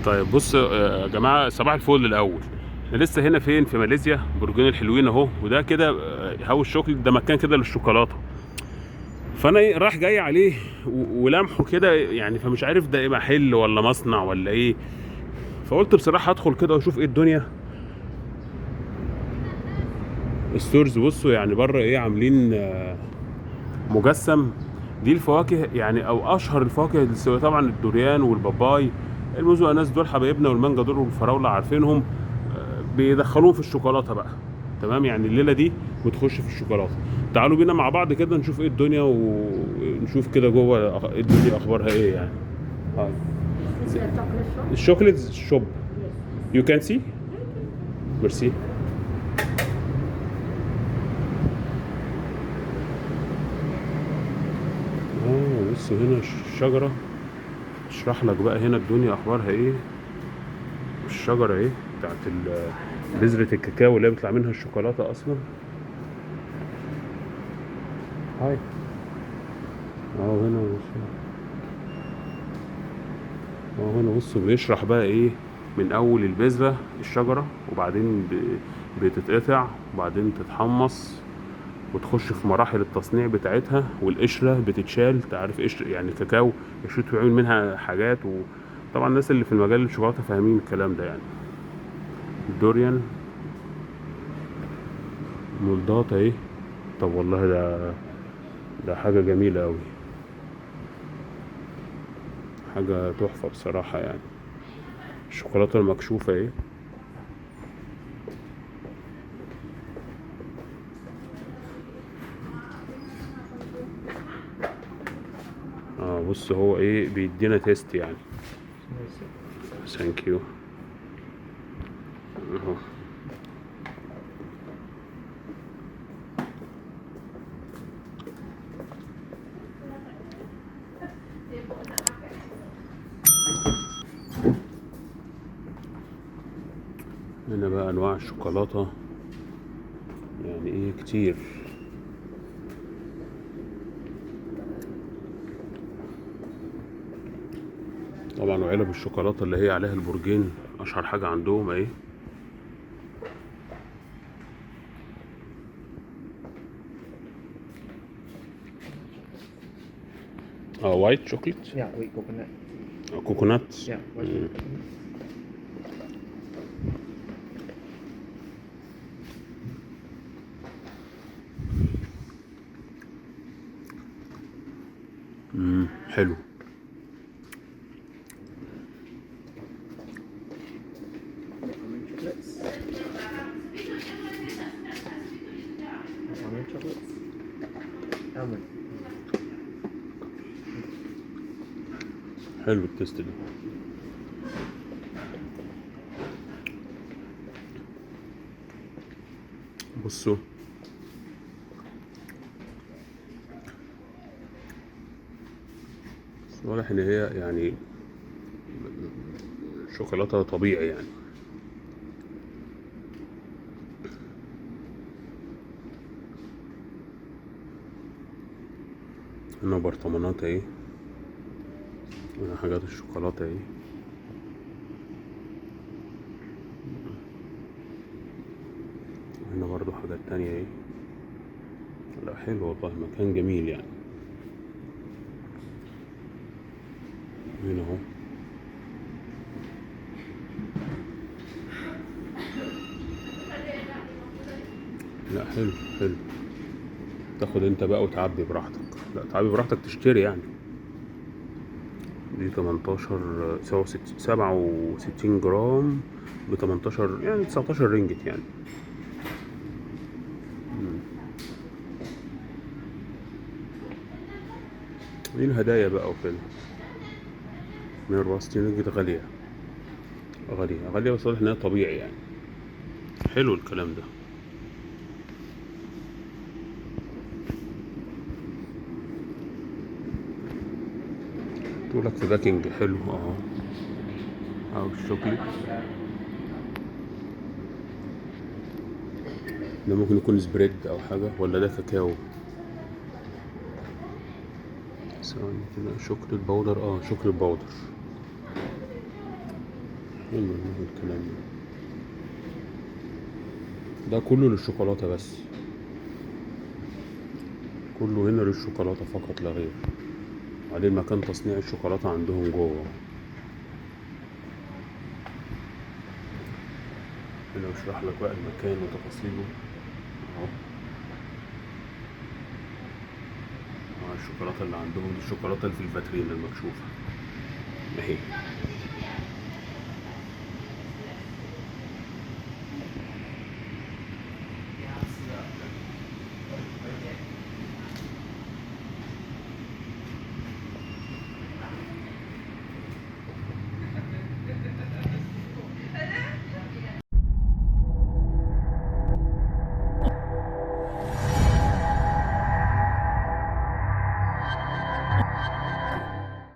طيب بص يا جماعه، صباح الفل الاول. احنا لسه هنا فين؟ في ماليزيا، برجين الحلوين اهو. وده كده هاو الشوكليت، ده مكان كده للشوكولاته. فانا راح جاي عليه ولمحه كده يعني، فمش عارف ده ايه، محل ولا مصنع ولا ايه. فقلت بصراحه ادخل كده واشوف ايه الدنيا. الستورز بصوا يعني بره ايه عاملين مجسم. دي الفواكه يعني، او اشهر الفواكه طبعا الدوريان والباباي، الموز والاناناس دول حبايبنا، والمانجا دول والفراوله عارفينهم. بيدخلوهم في الشوكولاته بقى. تمام، يعني الليله دي بتخش في الشوكولاته. تعالوا بينا مع بعض كده نشوف ايه الدنيا، ونشوف كده جوه ايه الدنيا اخبارها ايه يعني. هاي This is a chocolate shop. الشوكليت شوب. Yes. يو كان سي. ميرسي. بصوا هنا الشجره. اشرح لك بقى هنا الدنيا اخبارها ايه. الشجره ايه بتاعت بذره الكاكاو اللي بيطلع منها الشوكولاته اصلا. هاي. هنا بصوا بيشرح بقى ايه. من اول البذره الشجره، وبعدين بتتقطع، وبعدين تتحمص، وتخش في مراحل التصنيع بتاعتها، والقشره بتتشال. تعرف قشر يعني كاكاو، قشرته بيعمل منها حاجات. وطبعا الناس اللي في المجال الشوكولاته فاهمين الكلام ده يعني. الدوريان مولدات اهي. طب والله ده حاجه جميله قوي، حاجه تحفه بصراحه يعني. الشوكولاته المكشوفه اهي. بص هو ايه بيدينا تيست يعني. ثانك يو. اهو. هنا بقى انواع الشوكولاته يعني ايه كتير. طبعا وعلب الشوكولاته اللي هي عليها البرجين اشهر حاجه عندهم اهي. وايت شوكليت. Yeah, wheat coconut. كوكونات. Yeah, white coconut. حلو. Almond chocolates. Almond chocolates. Almond. حلو التست ده. بصوا واضح ان هي يعني شوكولاته طبيعي يعني. هنا برطمانات اهي، هنا حاجات الشوكولاته اهي. هنا برضو حاجات تانية اهي. لا حلو والله، مكان جميل يعني. هنا اهو. لا حلو حلو. تاخد انت بقى وتعبي براحتك. لا تعبي براحتك، تشتري يعني. دي 18 67 جرام ب 18 يعني 19 رينجت يعني. دي الهدايا بقى وكده. 164 رينجت. غالية غالية غالية، بس واضح انها طبيعي يعني. حلو الكلام ده. تقولك في باكينج حلو اهو. او الشوكليت ده ممكن يكون سبريد او حاجة، ولا ده كاكاو. ثواني كده. شوكليت باودر. شوكليت باودر. ايوه الكلام ده كله للشوكولاتة بس، كله هنا للشوكولاتة فقط لا غير. وبعدين مكان تصنيع الشوكولاتة عندهم جوه. هنا بشرح لك بقى المكان وتفاصيله اهو. الشوكولاتة اللي عندهم دي الشوكولاتة اللي في الفاترين المكشوفة اهي.